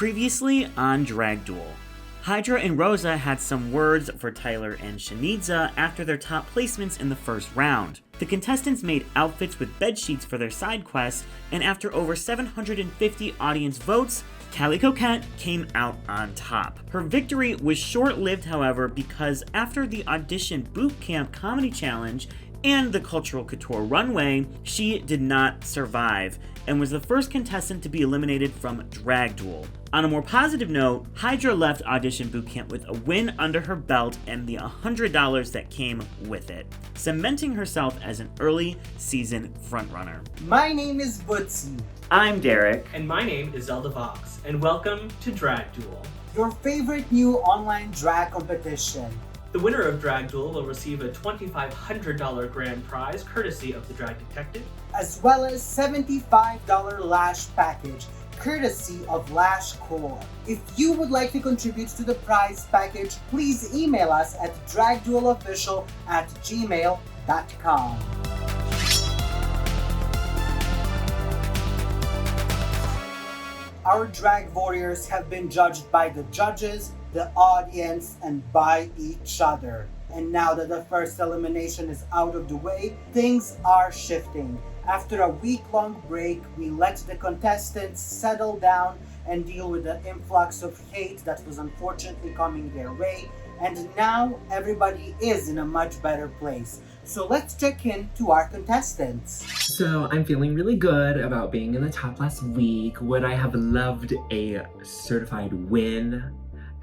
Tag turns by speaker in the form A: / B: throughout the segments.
A: Previously on Drag Duel, Hydra and Rosa had some words for Tyler and Shanidza after their top placements in the first round. The contestants made outfits with bedsheets for their side quests, and after over 750 audience votes, Calli Coquette came out on top. Her victory was short-lived, however, because after the audition bootcamp comedy challenge and the cultural couture runway, she did not survive and was the first contestant to be eliminated from Drag Duel. On a more positive note, Hydra left audition bootcamp with a win under her belt and the $100 that came with it, cementing herself as an early season frontrunner.
B: My name is BUCY.
A: I'm Derek.
C: And my name is ZELDAVOX, and welcome to Drag Duel.
B: Your favorite new online drag competition.
C: The winner of Drag Duel will receive a $2,500 grand prize courtesy of the Drag Detective,
B: as well as $75 lash package courtesy of Lash Core. If you would like to contribute to the prize package, please email us at dragduelofficial@gmail.com. Our drag warriors have been judged by the judges, the audience, and by each other. And now that the first elimination is out of the way, things are shifting. After a week-long break, we let the contestants settle down and deal with the influx of hate that was unfortunately coming their way. And now everybody is in a much better place. So let's check in to our contestants.
D: So I'm feeling really good about being in the top last week. Would I have loved a certified win?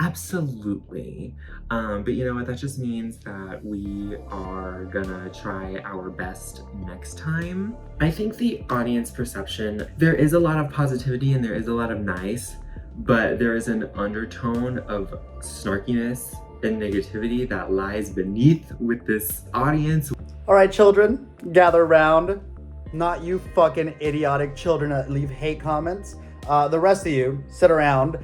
D: Absolutely. But you know what? That just means that we are gonna try our best next time. I think the audience perception, there is a lot of positivity and there is a lot of nice, but there is an undertone of snarkiness and negativity that lies beneath with this audience.
E: All right, children, gather around. Not you fucking idiotic children that leave hate comments. The rest of you, sit around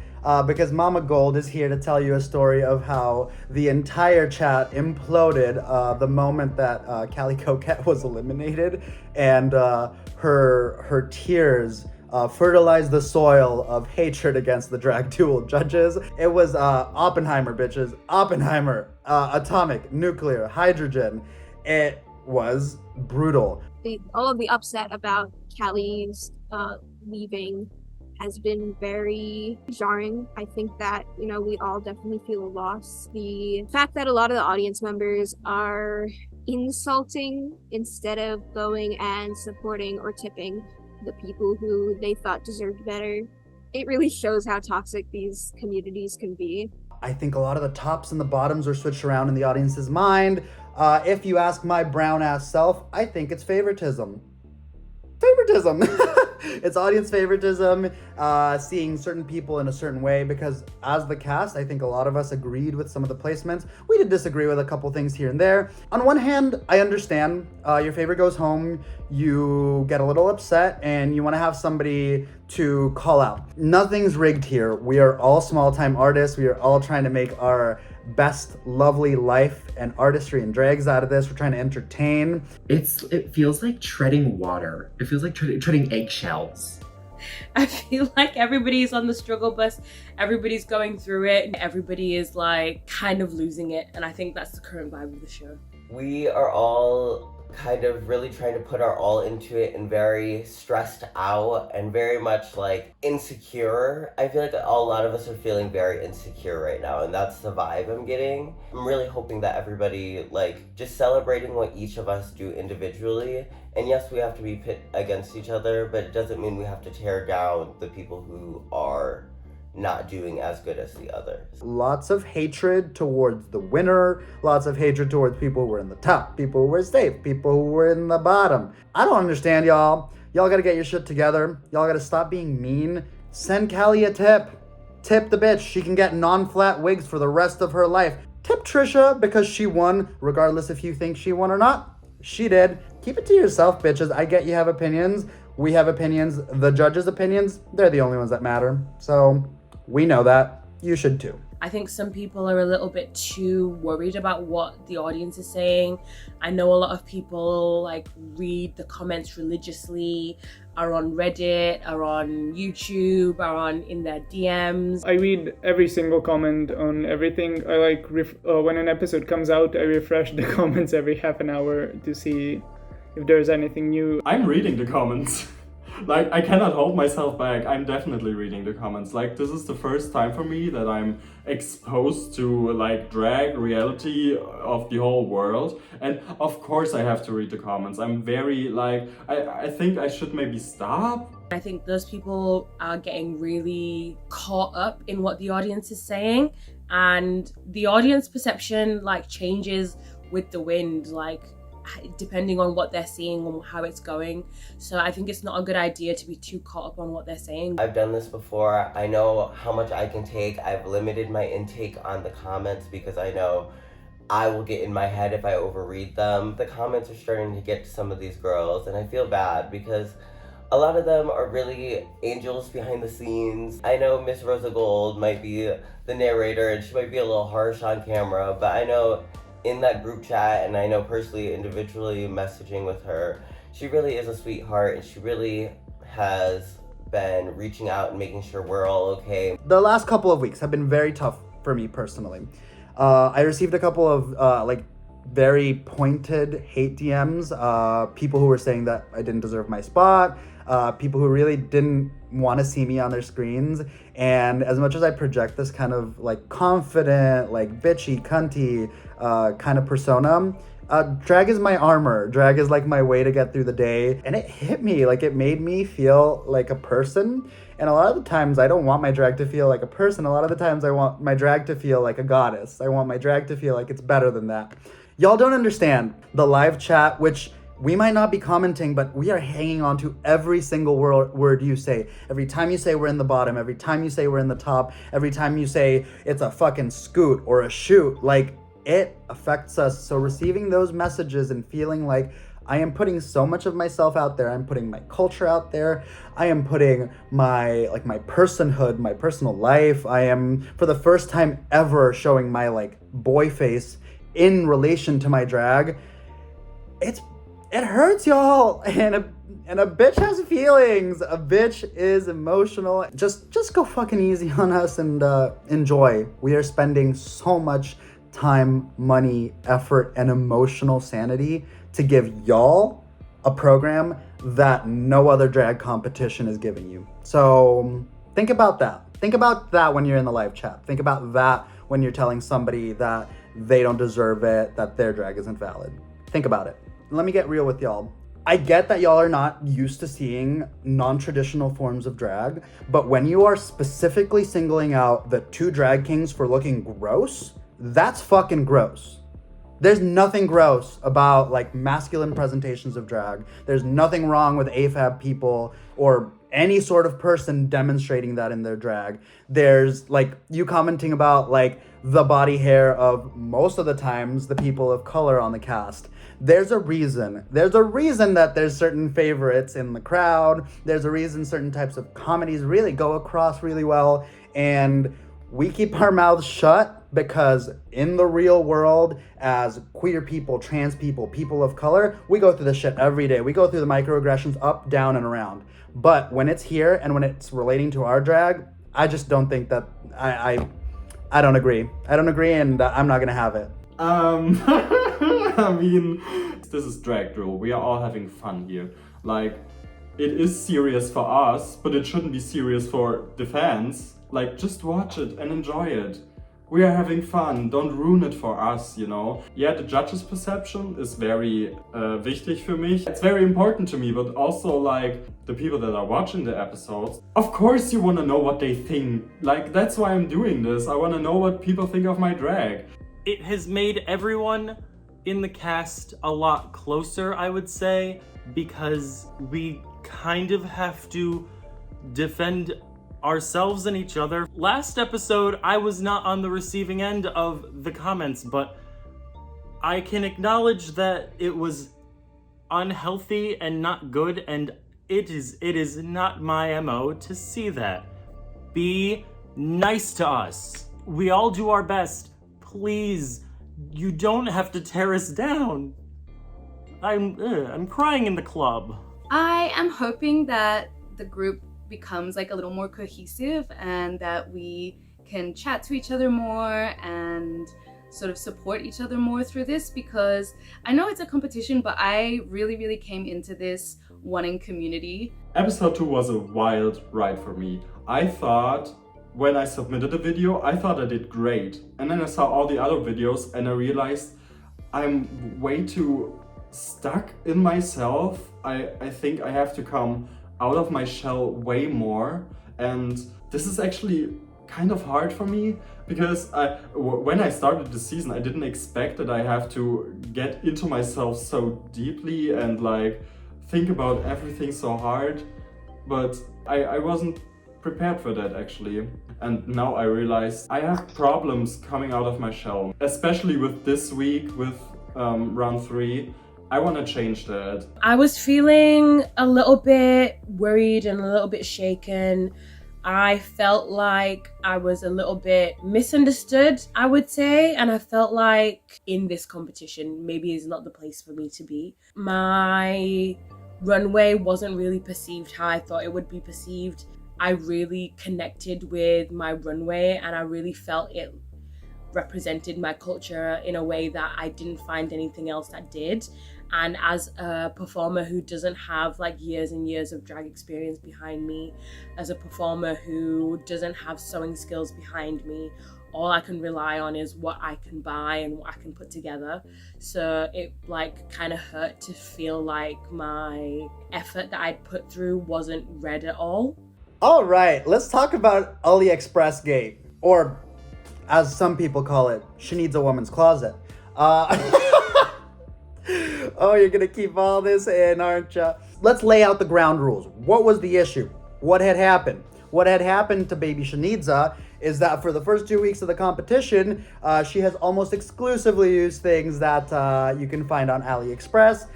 E: because Mama Gold is here to tell you a story of how the entire chat imploded the moment that Calli Coquette was eliminated, and her tears fertilized the soil of hatred against the Drag Duel judges. It was Oppenheimer, bitches. Oppenheimer, atomic, nuclear, hydrogen. It was brutal.
F: All of the upset about Calli's leaving has been very jarring. I think that, you know, we all definitely feel a loss. The fact that a lot of the audience members are insulting instead of going and supporting or tipping the people who they thought deserved better, it really shows how toxic these communities can be.
E: I think a lot of the tops and the bottoms are switched around in the audience's mind. If you ask my brown ass self, I think it's favoritism. Favoritism. It's audience favoritism, seeing certain people in a certain way, because as the cast, I think a lot of us agreed with some of the placements. We did disagree with a couple things here and there. On one hand, I understand your favorite goes home, you get a little upset, and you want to have somebody to call out. Nothing's rigged here. We are all small-time artists. We are all trying to make our best lovely life and artistry and drags out of this. We're trying to entertain.
D: It feels like treading water. It feels like treading eggshells.
G: I feel like everybody's on the struggle bus, everybody's going through it, and everybody is like kind of losing it, and I think that's the current vibe of the show.
H: We are all kind of really trying to put our all into it and very stressed out and very much like insecure. I feel like a lot of us are feeling very insecure right now, and that's the vibe I'm getting. I'm really hoping that everybody like just celebrating what each of us do individually. And yes, we have to be pit against each other, but it doesn't mean we have to tear down the people who are not doing as good as the others.
E: Lots of hatred towards the winner, lots of hatred towards people who were in the top, people who were safe, people who were in the bottom. I don't understand, y'all. Y'all gotta get your shit together. Y'all gotta stop being mean. Send Calli a tip. Tip the bitch. She can get non-flat wigs for the rest of her life. Tip Trisha because she won, regardless if you think she won or not. She did. Keep it to yourself, bitches. I get you have opinions. We have opinions. The judges' opinions, they're the only ones that matter. So we know that. You should too.
G: I think some people are a little bit too worried about what the audience is saying. I know a lot of people like read the comments religiously, are on Reddit, are on YouTube, are on in their DMs.
I: I read every single comment on everything. I like when an episode comes out, I refresh the comments every half an hour to see if there's anything new.
J: I'm reading the comments. Like, I cannot hold myself back. I'm definitely reading the comments. Like, this is the first time for me that I'm exposed to, like, drag reality of the whole world. And of course I have to read the comments. I'm very, like, I think I should maybe stop.
G: I think those people are getting really caught up in what the audience is saying. And the audience perception, like, changes with the wind. Like, depending on what they're seeing and how it's going. So I think it's not a good idea to be too caught up on what they're saying.
H: I've done this before. I know how much I can take. I've limited my intake on the comments because I know I will get in my head if I overread them. The comments are starting to get to some of these girls, and I feel bad because a lot of them are really angels behind the scenes. I know Miss Rosa Gold might be the narrator and she might be a little harsh on camera, but I know in that group chat, and I know personally, individually messaging with her, she really is a sweetheart, and she really has been reaching out and making sure we're all okay.
E: The last couple of weeks have been very tough for me personally. I received a couple of like very pointed hate DMs, people who were saying that I didn't deserve my spot, people who really didn't want to see me on their screens. And as much as I project this kind of like confident, like bitchy, cunty kind of persona, drag is my armor. Drag is like my way to get through the day. And it hit me, like it made me feel like a person. And a lot of the times I don't want my drag to feel like a person. A lot of the times I want my drag to feel like a goddess. I want my drag to feel like it's better than that. Y'all don't understand the live chat, which we might not be commenting, but we are hanging on to every single word you say. Every time you say we're in the bottom, every time you say we're in the top, every time you say it's a fucking scoot or a shoot, like it affects us. So receiving those messages and feeling like I am putting so much of myself out there, I'm putting my culture out there, I am putting my personhood, my personal life, I am for the first time ever showing my like boy face in relation to my drag. It hurts, y'all, and a bitch has feelings. A bitch is emotional. Just go fucking easy on us and enjoy. We are spending so much time, money, effort, and emotional sanity to give y'all a program that no other drag competition is giving you. So think about that. Think about that when you're in the live chat. Think about that when you're telling somebody that they don't deserve it, that their drag isn't valid. Think about it. Let me get real with y'all. I get that y'all are not used to seeing non-traditional forms of drag, but when you are specifically singling out the two drag kings for looking gross, that's fucking gross. There's nothing gross about like masculine presentations of drag. There's nothing wrong with AFAB people or any sort of person demonstrating that in their drag. There's like you commenting about like the body hair of most of the times the people of color on the cast. There's a reason. There's a reason that there's certain favorites in the crowd. There's a reason certain types of comedies really go across really well. And we keep our mouths shut because in the real world, as queer people, trans people, people of color, we go through this shit every day. We go through the microaggressions up, down, and around. But when it's here and when it's relating to our drag, I just don't think that, I don't agree. I don't agree, and I'm not gonna have it.
J: I mean, this is drag duel. We are all having fun here. Like, it is serious for us, but it shouldn't be serious for the fans. Like, just watch it and enjoy it. We are having fun, don't ruin it for us, you know? Yeah, the judges' perception is very wichtig für mich. It's very important to me, but also like the people that are watching the episodes. Of course you wanna know what they think. Like, that's why I'm doing this. I wanna know what people think of my drag.
A: It has made everyone in the cast a lot closer, I would say, because we kind of have to defend ourselves and each other. Last episode, I was not on the receiving end of the comments, but I can acknowledge that it was unhealthy and not good, and it is not my MO to see that. Be nice to us.
K: We all do our best. Please, you don't have to tear us down. I'm crying in the club.
L: I am hoping that the group becomes like a little more cohesive and that we can chat to each other more and sort of support each other more through this, because I know it's a competition, but I really came into this wanting community.
J: Episode 2 was a wild ride for me. I thought, when I submitted a video, I thought I did great. And then I saw all the other videos and I realized I'm way too stuck in myself. I think I have to come out of my shell way more. And this is actually kind of hard for me, because when I started the season, I didn't expect that I have to get into myself so deeply and like think about everything so hard. But I wasn't prepared for that actually. And now I realize I have problems coming out of my shell, especially with this week, with round 3. I want to change that.
G: I was feeling a little bit worried and a little bit shaken. I felt like I was a little bit misunderstood, I would say, and I felt like in this competition, maybe is not the place for me to be. My runway wasn't really perceived how I thought it would be perceived. I really connected with my runway and I really felt it represented my culture in a way that I didn't find anything else that did. And as a performer who doesn't have like years and years of drag experience behind me, as a performer who doesn't have sewing skills behind me, all I can rely on is what I can buy and what I can put together. So it like kind of hurt to feel like my effort that I'd put through wasn't read at all.
E: All right, let's talk about AliExpress Gate, or as some people call it, she needs a woman's closet. Oh, you're gonna keep all this in, aren't you? Let's lay out the ground rules. What was the issue? What had happened? What had happened to baby Shanidza is that for the first 2 weeks of the competition, she has almost exclusively used things that you can find on AliExpress.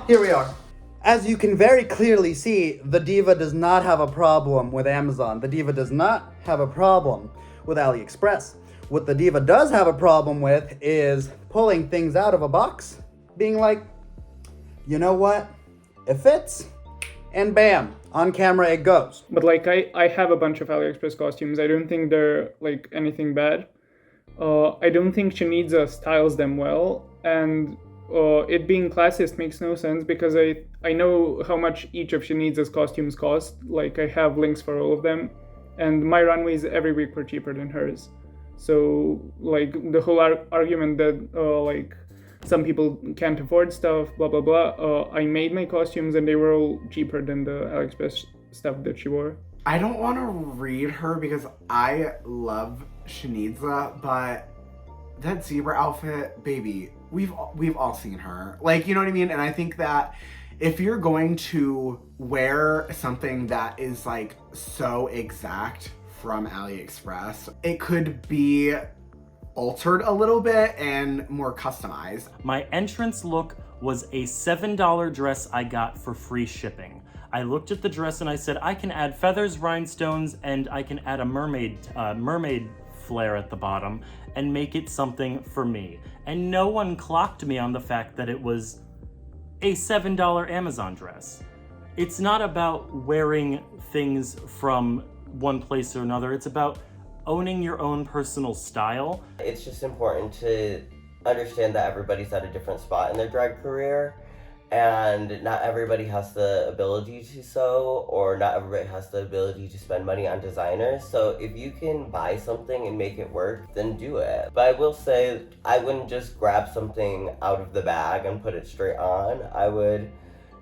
E: Here we are. As you can very clearly see, the diva does not have a problem with Amazon. The diva does not have a problem with AliExpress. What the diva does have a problem with is pulling things out of a box, being like, you know what? It fits, and bam, on camera it goes.
I: But like I have a bunch of AliExpress costumes. I don't think they're like anything bad. I don't think Shanidza styles them well, and it being classist makes no sense because I know how much each of Shanidza's costumes cost. Like I have links for all of them, and my runways every week were cheaper than hers. So like the whole argument that like some people can't afford stuff, blah blah blah. I made my costumes and they were all cheaper than the AliExpress stuff that she wore.
M: I don't want to read her because I love Shanidza, but that zebra outfit, baby, we've all seen her. Like, you know what I mean? And I think that if you're going to wear something that is like so exact from AliExpress, it could be altered a little bit and more customized.
K: My entrance look was a $7 dress I got for free shipping. I looked at the dress and I said, I can add feathers, rhinestones, and I can add a mermaid flare at the bottom and make it something for me. And no one clocked me on the fact that it was a $7 Amazon dress. It's not about wearing things from one place or another. It's about owning your own personal style.
H: It's just important to understand that everybody's at a different spot in their drag career, and not everybody has the ability to sew, or not everybody has the ability to spend money on designers. So if you can buy something and make it work, then do it. But I will say, I wouldn't just grab something out of the bag and put it straight on. I would,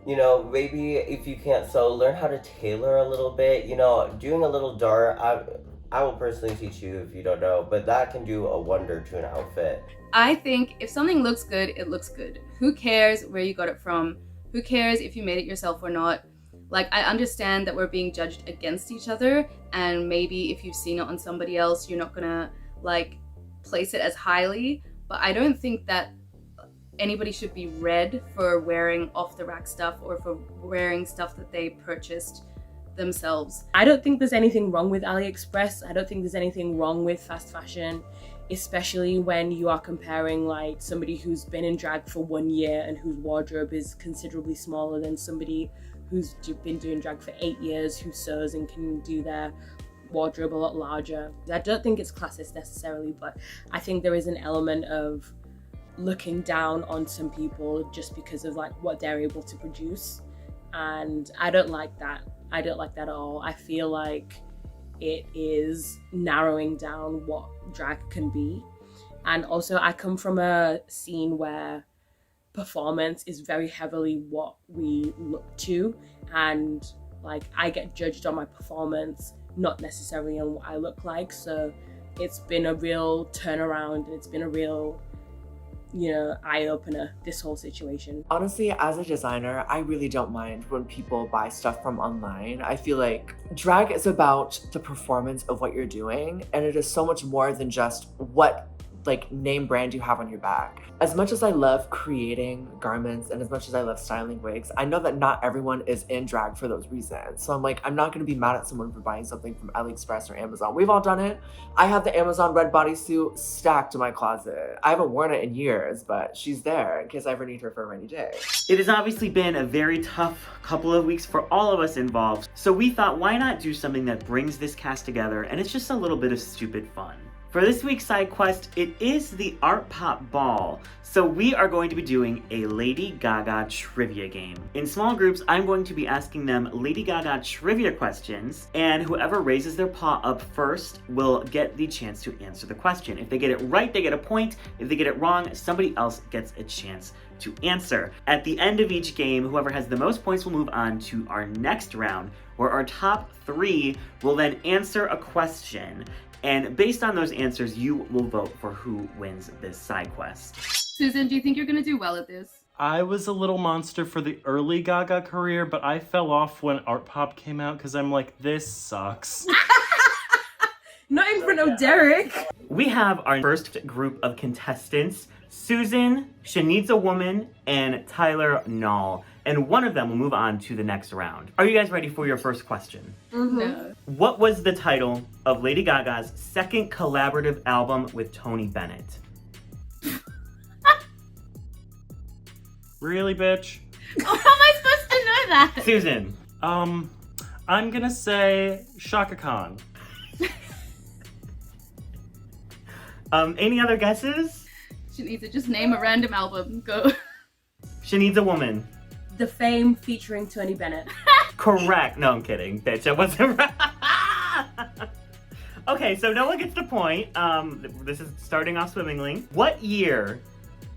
H: you know, maybe if you can't sew, learn how to tailor a little bit. You know, doing a little dart, I will personally teach you if you don't know, but that can do a wonder to an outfit.
L: I think if something looks good, it looks good. Who cares where you got it from? Who cares if you made it yourself or not? Like, I understand that we're being judged against each other, and maybe if you've seen it on somebody else, you're not gonna like place it as highly, but I don't think that anybody should be read for wearing off the rack stuff or for wearing stuff that they purchased themselves.
G: I don't think there's anything wrong with AliExpress. I don't think there's anything wrong with fast fashion, especially when you are comparing like somebody who's been in drag for 1 year and whose wardrobe is considerably smaller than somebody who's been doing drag for 8 years, who sews and can do their wardrobe a lot larger. I don't think it's classist necessarily, but I think there is an element of looking down on some people just because of like what they're able to produce, and I don't like that. I don't like that at all. I feel like it is narrowing down what drag can be. And also I come from a scene where performance is very heavily what we look to, and like I get judged on my performance, not necessarily on what I look like. So it's been a real turnaround, and it's been a real, you know, eye-opener, this whole situation.
N: Honestly, as a designer, I really don't mind when people buy stuff from online. I feel like drag is about the performance of what you're doing, and it is so much more than just what like name brand you have on your back. As much as I love creating garments and as much as I love styling wigs, I know that not everyone is in drag for those reasons. So I'm like, I'm not gonna be mad at someone for buying something from AliExpress or Amazon. We've all done it. I have the Amazon red bodysuit stacked in my closet. I haven't worn it in years, but she's there in case I ever need her for a rainy day.
A: It has obviously been a very tough couple of weeks for all of us involved, so we thought, why not do something that brings this cast together, and it's just a little bit of stupid fun. For this week's side quest, it is the Art Pop Ball, so we are going to be doing a Lady Gaga trivia game. In small groups, I'm going to be asking them Lady Gaga trivia questions, and whoever raises their paw up first will get the chance to answer the question. If they get it right, they get a point. If they get it wrong, somebody else gets a chance to answer. At the end of each game, whoever has the most points will move on to our next round, where our top 3 will then answer a question. And based on those answers, you will vote for who wins this side quest.
L: Susan, do you think you're gonna do well at this?
K: I was a little monster for the early Gaga career, but I fell off when Art Pop came out because I'm like, this sucks.
G: Not in front of Derek.
A: We have our first group of contestants, Susan, Shanidza Woman, and Tyler NOLL. And one of them will move on to the next round. Are you guys ready for your first question?
L: Mm-hmm. No.
A: What was the title of Lady Gaga's second collaborative album with Tony Bennett?
K: Really, bitch?
L: How am I supposed to know that?
A: Susan.
K: I'm gonna say Shaka Khan.
A: Any other guesses?
L: Shanidza, just name a random album. Go.
A: Shanidza Woman.
G: The Fame featuring Tony Bennett.
A: Correct. No, I'm kidding, bitch. That wasn't right. Okay, so no one gets the point. This is starting off swimmingly. What year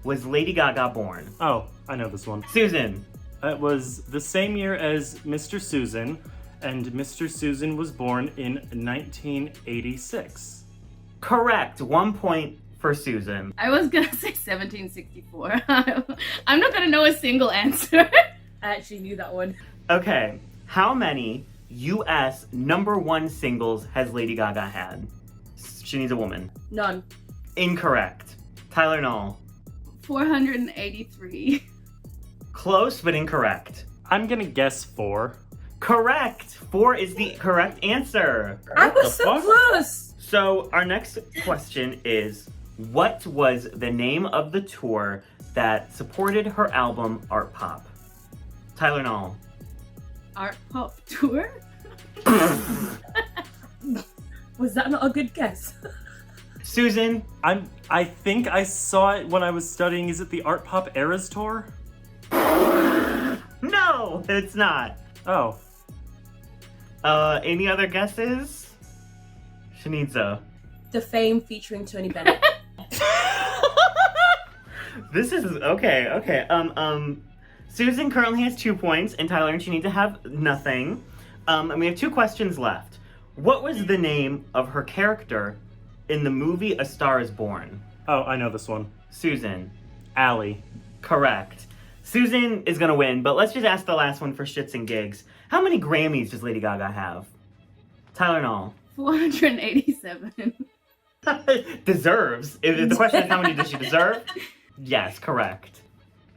A: was Lady Gaga born?
K: Oh, I know this one.
A: Susan.
K: It was the same year as Mr. Susan, and Mr. Susan was born in 1986.
A: Correct. 1 point for Susan.
L: I was gonna say 1764. I'm not gonna know a single answer.
G: I actually knew that one.
A: Okay, how many US #1 singles has Lady Gaga had? Shanidza Woman.
G: None.
A: Incorrect. Tyler NOLL.
L: 483.
A: Close, but incorrect.
K: I'm gonna guess 4.
A: Correct! 4 is the correct answer.
G: I was so close!
A: So our next question is, what was the name of the tour that supported her album Art Pop? Tyler NOLL.
L: Art Pop tour?
G: Was that not a good guess?
A: Susan?
K: I think I saw it when I was studying. Is it the Art Pop Eras Tour?
A: No, it's not.
K: Oh.
A: Any other guesses? Shanidza.
G: The Fame featuring Tony Bennett.
A: This is okay. Susan currently has 2 points, and Tyler and Shanidza have nothing. And we have 2 questions left. What was the name of her character in the movie A Star Is Born?
K: Oh, I know this one.
A: Susan.
K: Allie.
A: Correct. Susan is gonna win, but let's just ask the last one for shits and gigs. How many Grammys does Lady Gaga have? Tyler NOLL.
L: 487.
A: Deserves. If the question is how many does she deserve? Yes, correct.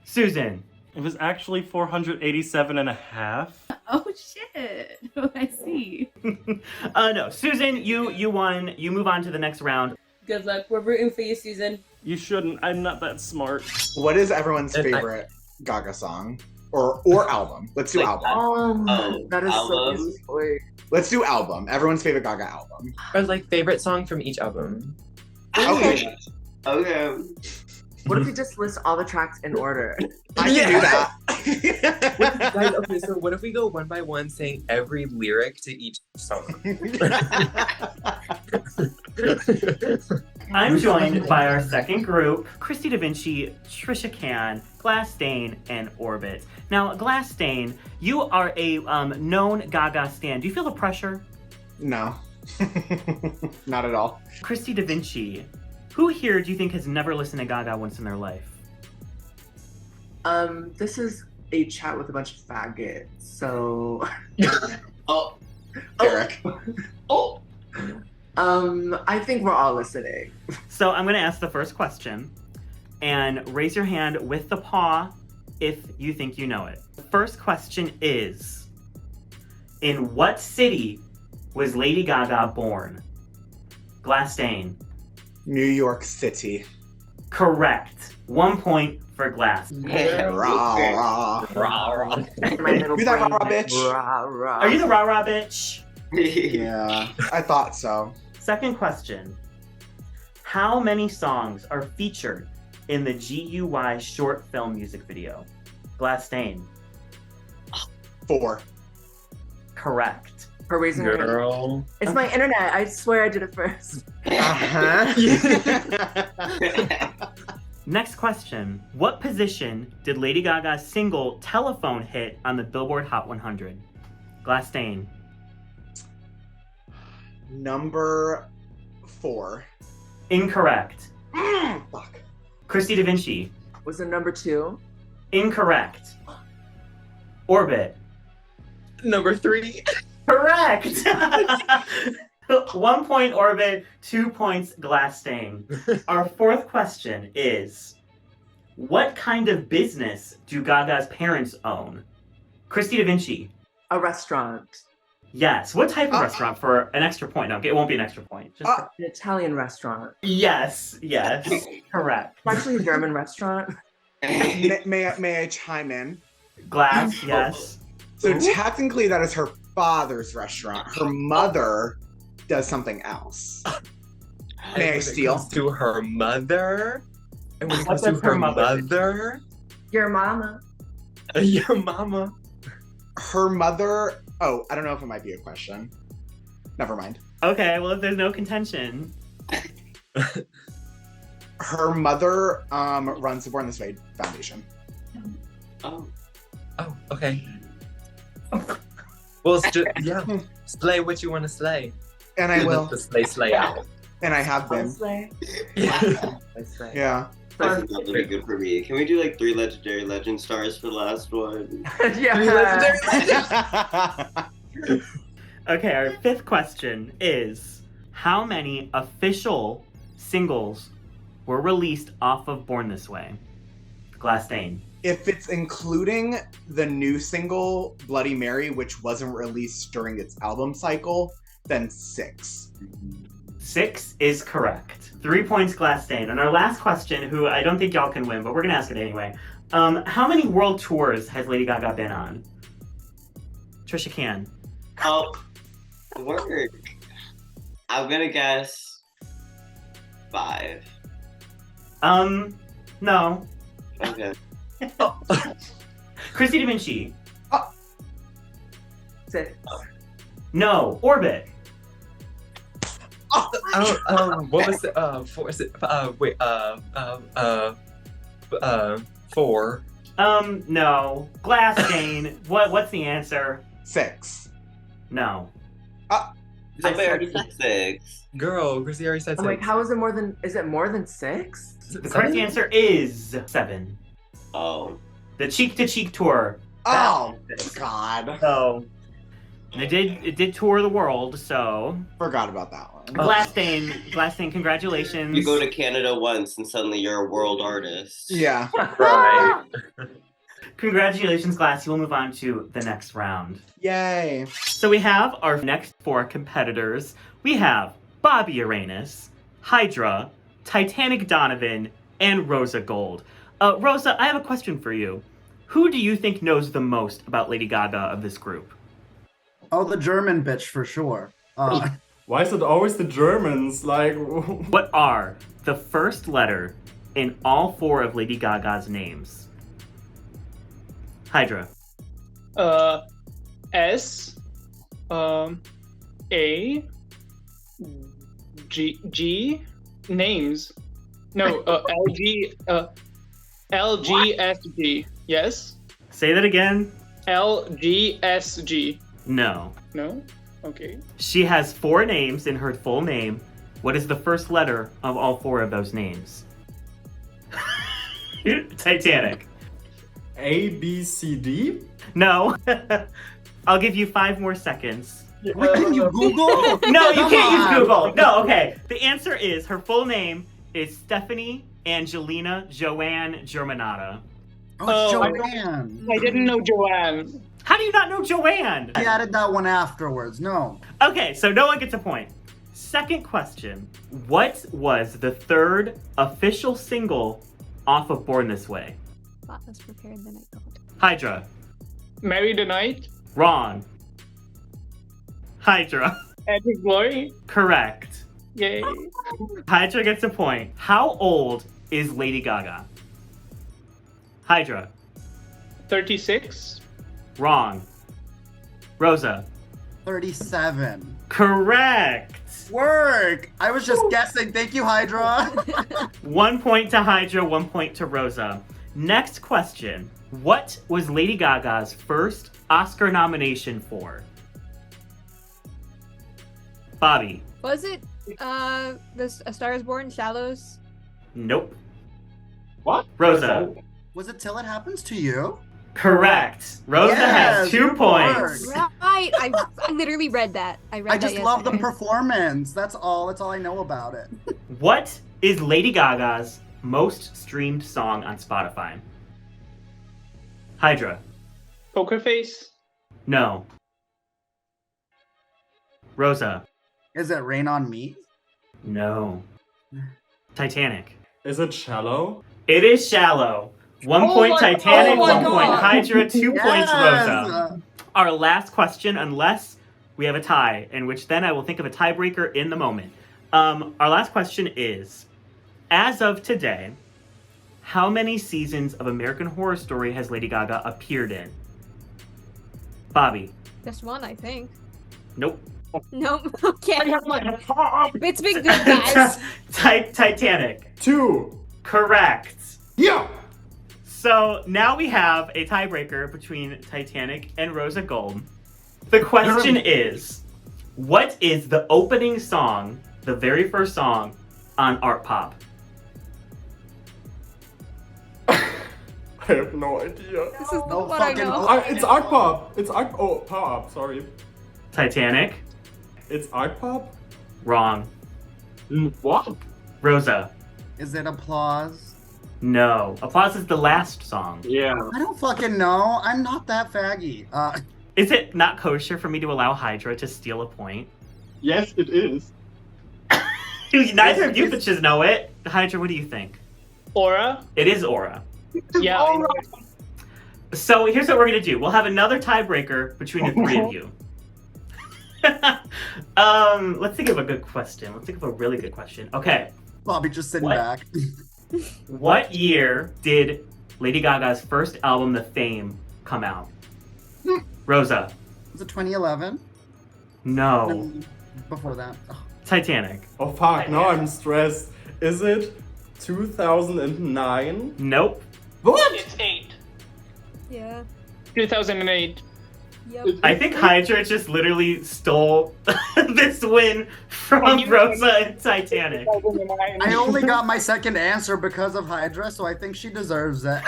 A: Susan.
K: It was actually 487 and a half.
L: Oh shit. I see.
A: No, Susan, you won. You move on to the next round.
G: Good luck. We're rooting for you, Susan.
K: You shouldn't. I'm not that smart.
M: What is everyone's favorite Gaga song? Or album? Let's do album.
N: That is so
H: album?
N: easy.
M: Let's do album. Everyone's favorite Gaga album.
D: Or like favorite song from each album.
M: Okay.
H: Okay.
N: What if we just list all the tracks in order?
M: I can do that.
D: Guys, okay, so what if we go one by one saying every lyric to each song?
A: I'm joined by our second group, Christi DaVinci, Trisha Can, GlassStaine, and Orbit. Now, GlassStaine, you are a known Gaga stan. Do you feel the pressure?
M: No. Not at all.
A: Christi DaVinci, who here do you think has never listened to Gaga once in their life?
N: This is a chat with a bunch of faggots, so...
H: Oh.
M: Eric.
H: Oh.
N: I think we're all listening.
A: So I'm gonna ask the first question, and raise your hand with the paw if you think you know it. The first question is, in what city was Lady Gaga born? GlassStaine.
M: New York City.
A: Correct. 1 point for Glass.
M: Rah, rah. You that rah, bitch?
A: Are you the rah-rah bitch?
M: Yeah, I thought so.
A: Second question. How many songs are featured in the GUY short film music video? GlassStaine.
M: 4.
A: Correct.
N: For raising her hand.
D: Girl.
N: It's my internet. I swear I did it first.
A: Next question. What position did Lady Gaga's single Telephone hit on the Billboard Hot 100? GlassStaine.
M: Number 4.
A: Incorrect.
M: Fuck.
A: Christi DaVinci.
N: Was it number 2?
A: Incorrect. Orbit.
D: Number 3.
A: Correct. 1 point Orbit, 2 points GlassStaine. Our fourth question is, what kind of business do Gaga's parents own? Christi DaVinci.
N: A restaurant.
A: Yes. What type of restaurant for an extra point? No, it won't be an extra point. Just
N: An Italian restaurant.
A: Yes. Correct.
N: It's actually a German restaurant.
M: May I chime in?
A: Glass, yes.
M: So technically that is her father's restaurant. Her mother does something else. May I steal?
D: To her mother? And when it comes
A: What
D: to
A: does
D: her
A: her mother
D: mother?
N: Your mama.
D: Your mama.
M: Her mother... Oh, I don't know if it might be a question. Never mind.
A: Okay, well, if there's no contention.
M: Her mother runs the Born This Way Foundation.
H: Oh.
D: Oh, okay. Well, yeah. Slay what you want to slay.
M: And I will.
D: The slay out.
M: And I have been.
D: Yeah.
M: Yeah.
H: That's not really good for me. Can we do like 3 legendary legend stars for the last one?
A: Okay, our fifth question is, how many official singles were released off of Born This Way? GlassStaine.
M: If it's including the new single, Bloody Mary, which wasn't released during its album cycle, then 6.
A: 6 is correct. 3 points, GlassStaine. And our last question, who I don't think y'all can win, but we're gonna ask it anyway. How many world tours has Lady Gaga been on? Trisha Can.
H: Oh, work. I'm gonna guess 5.
A: No.
H: Okay.
A: Christi DaVinci.
N: 6.
A: No. Orbit.
D: What was it? 4? Is it? Wait. 4.
A: No. GlassStaine. What's the answer?
M: 6.
A: No.
H: Somebody already said 6.
D: Girl, Chrissy already said 6.
N: I'm like, how is it more than? Is it more than 6?
A: The correct answer is 7.
H: Oh.
A: The Cheek to Cheek tour.
M: Oh God.
A: So it did tour the world. So
M: forgot about that one.
A: GlassStaine, congratulations.
H: You go to Canada once and suddenly you're a world artist.
M: Yeah.
D: Right.
A: Congratulations, Glass. You will move on to the next round.
E: Yay.
A: So we have our next 4 competitors. We have Bobby Uranus, Hydra, Titanic Donovan, and Rosa Gold. Rosa, I have a question for you. Who do you think knows the most about Lady Gaga of this group?
E: Oh, the German bitch for sure.
J: Why is it always the Germans? Like,
A: what are the first letter in all 4 of Lady Gaga's names? Hydra.
I: S, A, G, names. No, LGSG. Yes?
A: Say that again.
I: LGSG.
A: No.
I: No? Okay.
A: She has 4 names in her full name. What is the first letter of all 4 of those names? Titanic.
J: A, B, C, D?
A: No. I'll give you 5 more seconds.
E: Wait, can you Google?
A: No, you can't use Google. No, okay. The answer is, her full name is Stephanie Angelina Joanne Germanata.
E: Oh, Joanne.
I: I didn't know Joanne.
A: How do you not know Joanne?
E: He added that one afterwards. No.
A: Okay, so no one gets a point. Second question. What was the 3rd official single off of Born This Way?
F: Thought was prepared than I thought.
A: Hydra.
I: Marry the Night.
A: Wrong. Hydra.
I: Epic Glory.
A: Correct.
I: Yay.
A: Hydra gets a point. How old is Lady Gaga? Hydra.
I: 36.
A: Wrong. Rosa.
E: 37.
A: Correct.
E: Work. I was just guessing. Thank you, Hydra.
A: 1 point to Hydra, 1 point to Rosa. Next question. What was Lady Gaga's first Oscar nomination for? Bobby.
F: Was it A Star Is Born, Shallows?
A: Nope.
J: What?
A: Rosa.
E: Was it Till It Happens to You?
A: Correct. Rosa has 2 points.
F: Right. I literally read that.
E: I just love the performance. That's all I know about it.
A: What is Lady Gaga's most streamed song on Spotify? Hydra.
I: Poker Face.
A: No. Rosa.
E: Is it Rain on Me?
A: No. Titanic.
J: Is it Shallow?
A: It is Shallow. 1 point Titanic, 1 point Hydra, 2 points Rosa. Our last question, unless we have a tie, in which then I will think of a tiebreaker in the moment. Our last question is, as of today, how many seasons of American Horror Story has Lady Gaga appeared in? Bobby.
F: Just 1, I think.
A: Nope.
F: Nope. Okay. It's been good, guys.
A: Titanic.
J: 2.
A: Correct.
J: Yeah.
A: So now we have a tiebreaker between Titanic and Rosa Gold. The question is, what is the opening song, the very first song, on Art Pop?
J: I have no idea.
F: This is what I know.
J: It's Art Pop. It's Art. Oh, Pop. Sorry.
A: Titanic.
J: It's Art Pop.
A: Wrong.
J: What?
A: Rosa.
E: Is it Applause?
A: No. Applause is the last song.
J: Yeah.
E: I don't fucking know. I'm not that faggy.
A: Is it not kosher for me to allow Hydra to steal a point?
J: Yes, it is.
A: Neither of you bitches know it. Hydra, what do you think?
I: Aura.
A: It is Aura.
I: Yeah.
J: Aura.
A: So here's what we're gonna do. We'll have another tiebreaker between the 3 of you. Let's think of a good question. Let's think of a really good question. Okay.
E: Bobby just sitting back.
A: What year did Lady Gaga's first album, The Fame, come out? Rosa.
E: Was it 2011?
A: No.
E: Before that. Oh.
A: Titanic.
J: Oh fuck, now I'm stressed. Is it 2009?
A: Nope.
J: What?
I: It's 8.
F: Yeah.
I: 2008.
F: Yep.
A: I think Hydra just literally stole this win from Rosa and Titanic.
E: I only got my second answer because of Hydra, so I think she deserves it.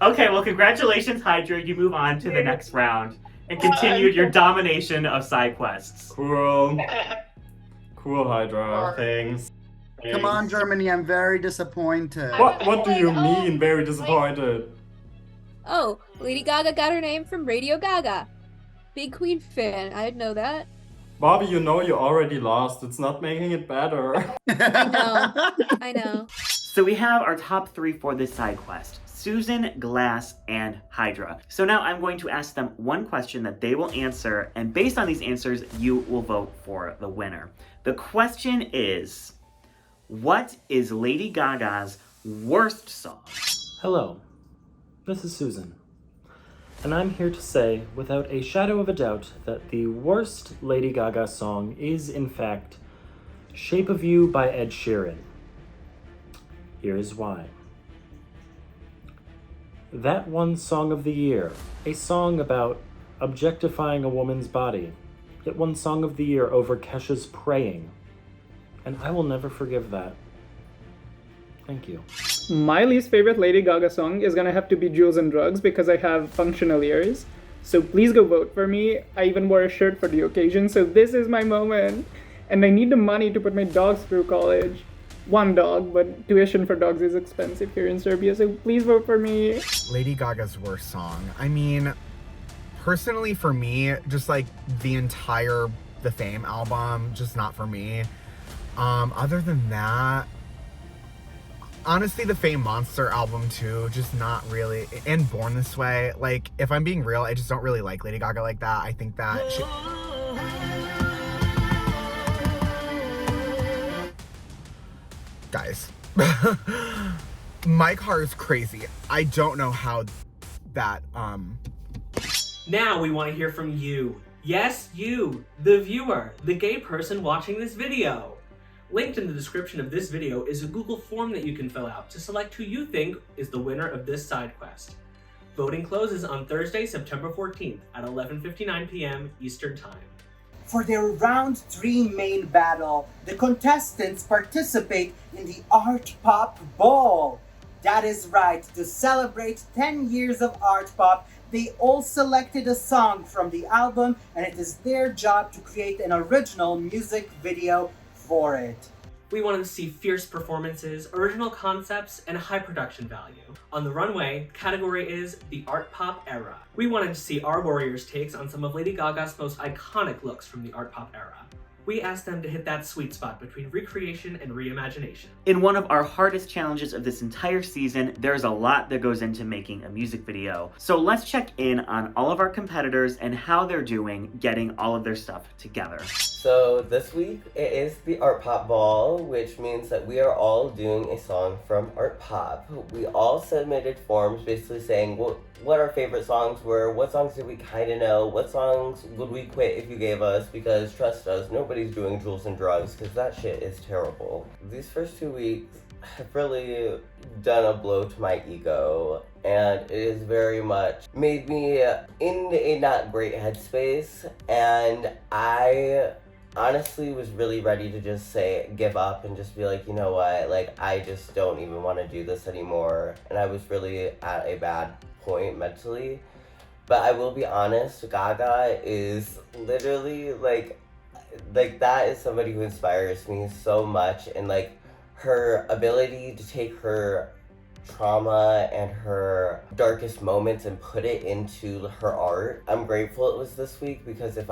A: Okay, well, congratulations, Hydra. You move on to the next round and continued your domination of side quests.
J: Cool. Cool, Hydra. Thanks.
E: Come on, Germany, I'm very disappointed.
J: What do you mean, very disappointed?
F: Oh, Lady Gaga got her name from Radio Gaga. Big Queen fan, I didn't know that.
J: Bobby, you know you already lost. It's not making it better.
F: I know.
A: So we have our top 3 for this side quest: Susan, Glass, and Hydra. So now I'm going to ask them one question that they will answer, and based on these answers, you will vote for the winner. The question is, what is Lady Gaga's worst song?
K: Hello, this is Susan. And I'm here to say, without a shadow of a doubt, that the worst Lady Gaga song is, in fact, Shape of You by Ed Sheeran. Here's why. That won Song of the Year, a song about objectifying a woman's body. It won Song of the Year over Kesha's Praying. And I will never forgive that. Thank you.
I: My least favorite Lady Gaga song is gonna have to be Jewels and Drugs because I have functional ears. So please go vote for me. I even wore a shirt for the occasion, so this is my moment. And I need the money to put my dogs through college. One dog, but tuition for dogs is expensive here in Serbia, so please vote for me.
M: Lady Gaga's worst song. I mean, personally for me, just like the entire The Fame album, just not for me. Other than that, honestly, the Fame Monster album too, just not really. And Born This Way, like, if I'm being real, I just don't really like Lady Gaga like that. I think that she... Guys, my car is crazy. I don't know how that,
C: Now we want to hear from you. Yes, you, the viewer, the gay person watching this video. Linked in the description of this video is a Google form that you can fill out to select who you think is the winner of this side quest. Voting closes on Thursday, September 14th at 11:59 p.m. Eastern Time.
B: For their round 3 main battle, the contestants participate in the Art Pop Ball. That is right, to celebrate 10 years of art pop, they all selected a song from the album, and it is their job to create an original music video for it.
C: We wanted to see fierce performances, original concepts, and high production value. On the runway, the category is the Art Pop Era. We wanted to see our warriors' takes on some of Lady Gaga's most iconic looks from the Art Pop era. We asked them to hit that sweet spot between recreation and reimagination.
A: In one of our hardest challenges of this entire season, there's a lot that goes into making a music video. So let's check in on all of our competitors and how they're doing getting all of their stuff together.
H: So this week it is the Art Pop Ball, which means that we are all doing a song from Art Pop. We all submitted forms basically saying what our favorite songs were, what songs did we kind of know, what songs would we quit if you gave us, because trust us, nobody's doing Jewels and Drugs because that shit is terrible. These first 2 weeks have really done a blow to my ego, and it has very much made me in a not great headspace, and I honestly was really ready to just say give up and just be like, you know what, like I just don't even want to do this anymore, and I was really at a bad point mentally. But I will be honest, Gaga is literally like that is somebody who inspires me so much, and like her ability to take her trauma and her darkest moments and put it into her art. I'm grateful it was this week, because if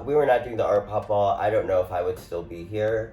H: we were not doing the Art Pop Ball, I don't know if I would still be here.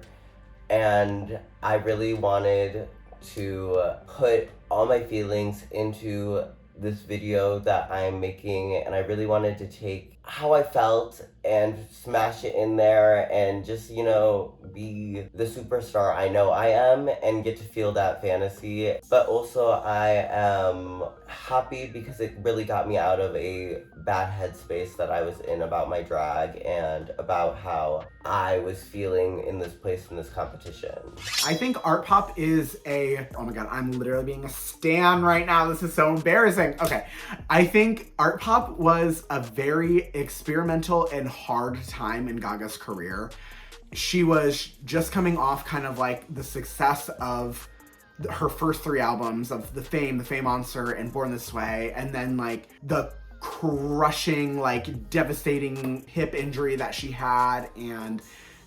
H: And I really wanted to put all my feelings into this video that I'm making, and I really wanted to take how I felt and smash it in there and just, you know, be the superstar I know I am and get to feel that fantasy. But also I am happy because it really got me out of a bad headspace that I was in about my drag and about how I was feeling in this place in this competition.
M: I think Art Pop is oh my god, I'm literally being a stan right now. This is so embarrassing. Okay, I think Art Pop was a very experimental and hard time in Gaga's career. She was just coming off kind of like the success of her first 3 albums of The Fame Monster, and Born This Way, and then like the crushing, like devastating hip injury that she had, and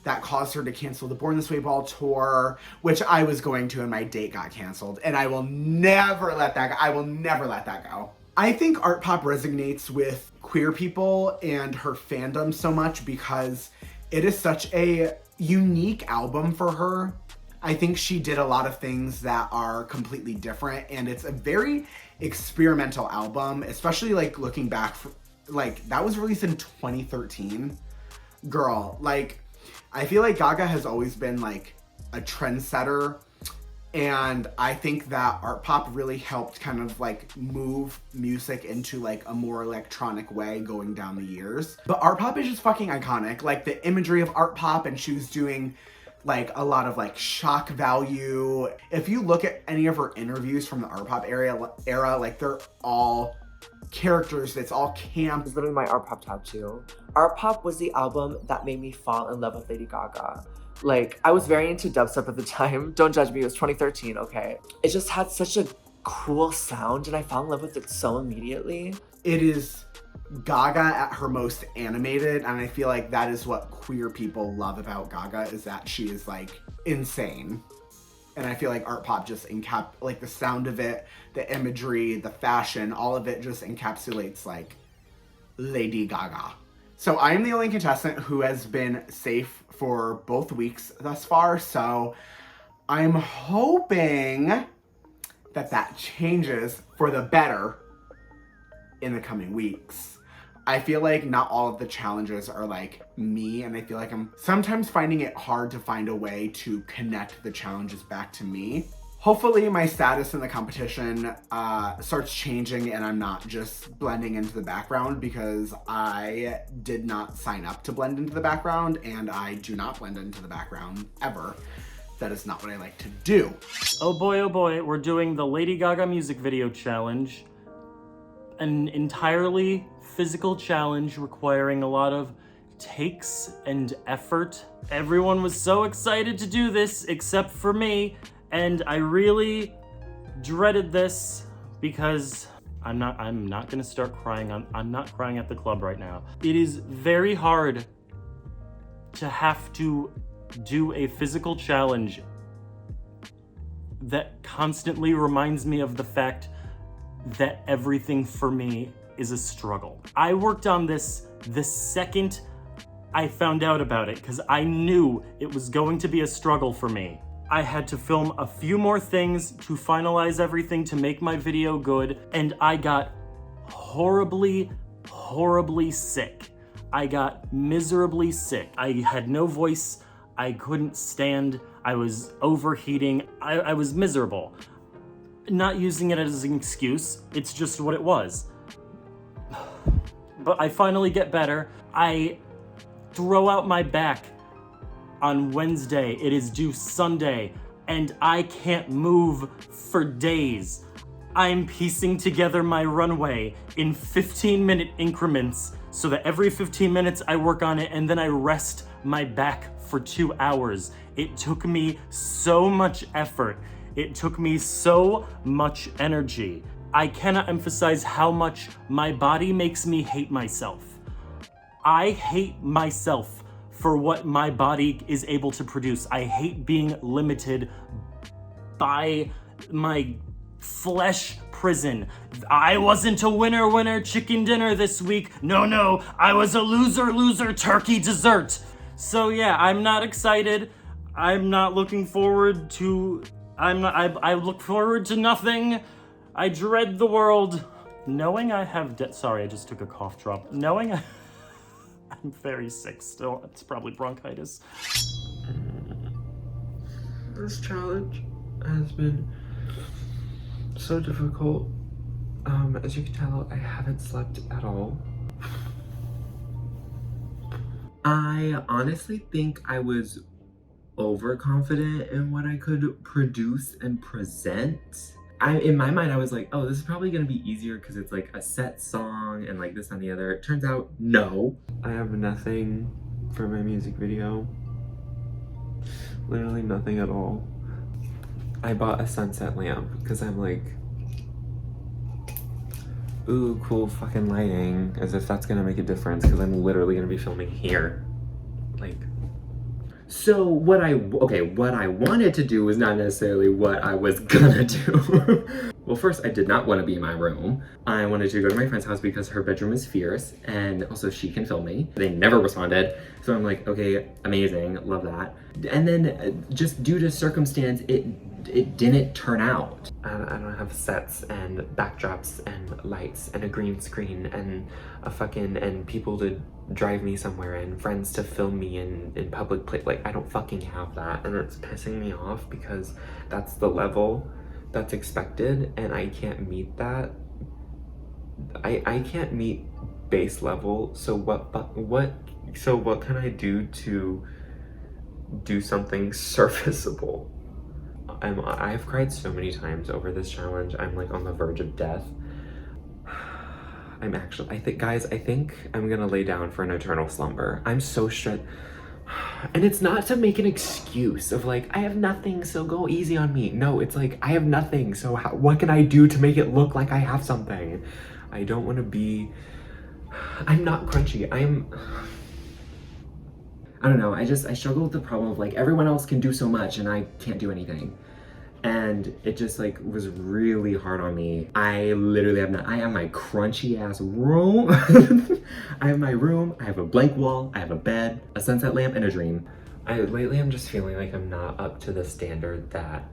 M: that caused her to cancel the Born This Way Ball tour, which I was going to, and my date got canceled, and I will never let that go. I think art pop resonates with queer people and her fandom so much because it is such a unique album for her. I think she did a lot of things that are completely different, and it's a very experimental album, especially like looking back, like that was released in 2013. Girl, like I feel like Gaga has always been like a trendsetter, and I think that art pop really helped kind of like move music into like a more electronic way going down the years. But art pop is just fucking iconic. Like the imagery of art pop, and she was doing like a lot of like shock value. If you look at any of her interviews from the art pop era, like they're all characters, it's all camp.
N: It's literally my art pop tattoo. Art pop was the album that made me fall in love with Lady Gaga. Like, I was very into dubstep at the time. Don't judge me, it was 2013, okay? It just had such a cool sound, and I fell in love with it so immediately.
M: It is Gaga at her most animated, and I feel like that is what queer people love about Gaga, is that she is like insane. And I feel like art pop just like the sound of it, the imagery, the fashion, all of it just encapsulates like Lady Gaga. So I am the only contestant who has been safe for both weeks thus far, so I'm hoping that that changes for the better in the coming weeks. I feel like not all of the challenges are like me, and I feel like I'm sometimes finding it hard to find a way to connect the challenges back to me. Hopefully my status in the competition starts changing and I'm not just blending into the background, because I did not sign up to blend into the background, and I do not blend into the background ever. That is not what I like to do.
K: Oh boy, we're doing the Lady Gaga music video challenge. An entirely physical challenge requiring a lot of takes and effort. Everyone was so excited to do this except for me, and I really dreaded this because I'm not gonna start crying. I'm not crying at the club right now. It is very hard to have to do a physical challenge that constantly reminds me of the fact that everything for me is a struggle. I worked on this the second I found out about it, because I knew it was going to be a struggle for me. I had to film a few more things to finalize everything to make my video good, and I got horribly sick. I got miserably sick. I had no voice. I couldn't stand. I was overheating. I was miserable. Not using it as an excuse, it's just what it was. But I finally get better. I throw out my back on Wednesday. It is due Sunday, and I can't move for days. I'm piecing together my runway in 15-minute increments so that every 15 minutes I work on it, and then I rest my back for 2 hours. It took me so much effort. It took me so much energy. I cannot emphasize how much my body makes me hate myself. I hate myself for what my body is able to produce. I hate being limited by my flesh prison. I wasn't a winner chicken dinner this week. No, I was a loser turkey dessert. So yeah, I'm not excited. I'm not looking forward to I look forward to nothing. I dread the world. Knowing I have sorry, I just took a cough drop. Knowing I'm very sick still. It's probably bronchitis.
D: This challenge has been so difficult. As you can tell, I haven't slept at all. I honestly think I was overconfident in what I could produce and present. In my mind, I was like, oh, this is probably gonna be easier because it's like a set song and like this and the other. It turns out, no. I have nothing for my music video. Literally nothing at all. I bought a sunset lamp because I'm like, ooh, cool fucking lighting, as if that's gonna make a difference because I'm literally gonna be filming here. Like, so what I wanted to do was not necessarily what I was gonna do. Well, first, I did not want to be in my room. I wanted to go to my friend's house because her bedroom is fierce, and also she can film me. They never responded, so I'm like, okay, amazing, love that. And then just due to circumstance, it didn't turn out. I don't have sets and backdrops and lights and a green screen and and people to drive me somewhere and friends to film me in public place. Like, I don't fucking have that, and it's pissing me off because that's the level that's expected, and I can't meet that. I can't meet base level, so what can I do to do something serviceable? I've cried so many times over this challenge. I'm like on the verge of death. I think I'm gonna lay down for an eternal slumber. I'm so stressed. And it's not to make an excuse of like, I have nothing, so go easy on me. No, it's like, I have nothing, so what can I do to make it look like I have something? I don't want to be... I'm not crunchy. I don't know, I struggle with the problem of like, everyone else can do so much and I can't do anything. And it just like was really hard on me. I literally I have my crunchy ass room. I have my room, I have a blank wall, I have a bed, a sunset lamp, and a dream. Lately I'm just feeling like I'm not up to the standard that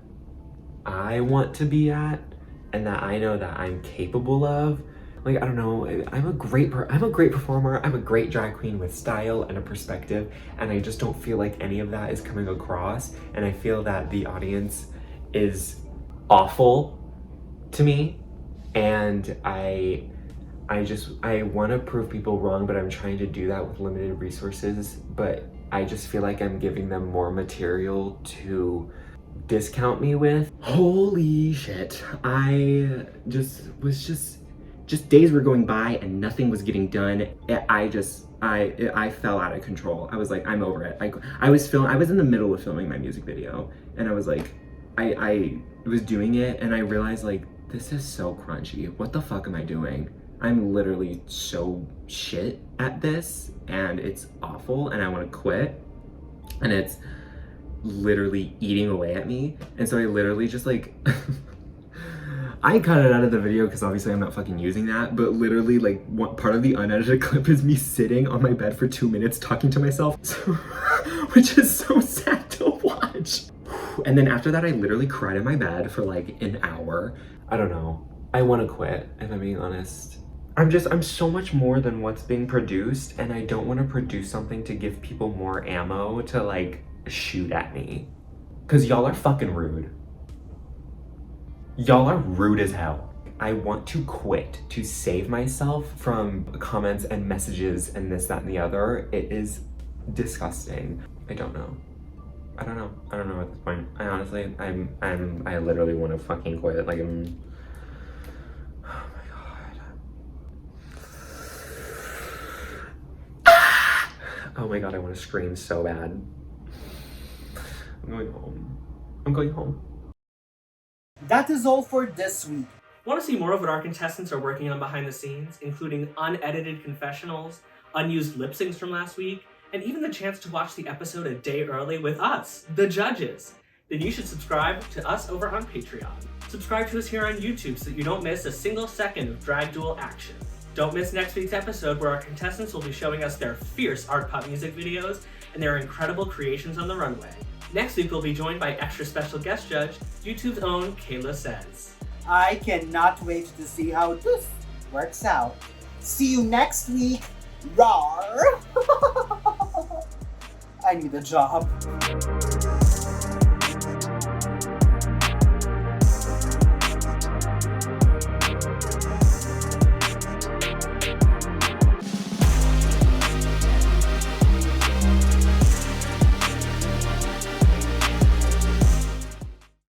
D: I want to be at and that I know that I'm capable of. Like, I don't know, I'm a great performer, I'm a great drag queen with style and a perspective, and I just don't feel like any of that is coming across, and I feel that the audience is awful to me, and I want to prove people wrong, but I'm trying to do that with limited resources, but I just feel like I'm giving them more material to discount me with. Holy shit, just days were going by and nothing was getting done. I fell out of control. I was like, I'm over it. I was in the middle of filming my music video, and I was like, I was doing it, and I realized like, this is so crunchy. What the fuck am I doing? I'm literally so shit at this, and it's awful, and I want to quit, and it's literally eating away at me. And so I literally just like, I cut it out of the video because obviously I'm not fucking using that, but literally like one part of the unedited clip is me sitting on my bed for 2 minutes talking to myself, which is so sad to watch. And then after that, I literally cried in my bed for like an hour. I don't know. I want to quit, if I'm being honest. I'm so much more than what's being produced, and I don't want to produce something to give people more ammo to like shoot at me. Cause y'all are fucking rude. Y'all are rude as hell. I want to quit to save myself from comments and messages and this, that, and the other. It is disgusting. I don't know at this point. I literally want to fucking quit. Like, oh my god. Oh my god, I want to scream so bad. I'm going home.
B: That is all for this week.
C: Want to see more of what our contestants are working on behind the scenes, including unedited confessionals, unused lip syncs from last week, and even the chance to watch the episode a day early with us, the judges? Then you should subscribe to us over on Patreon. Subscribe to us here on YouTube so that you don't miss a single second of Drag Duel action. Don't miss next week's episode where our contestants will be showing us their fierce art pop music videos and their incredible creations on the runway. Next week we'll be joined by extra special guest judge, YouTube's own Kayla Says.
B: I cannot wait to see how this works out. See you next week. Rawr! I need a job.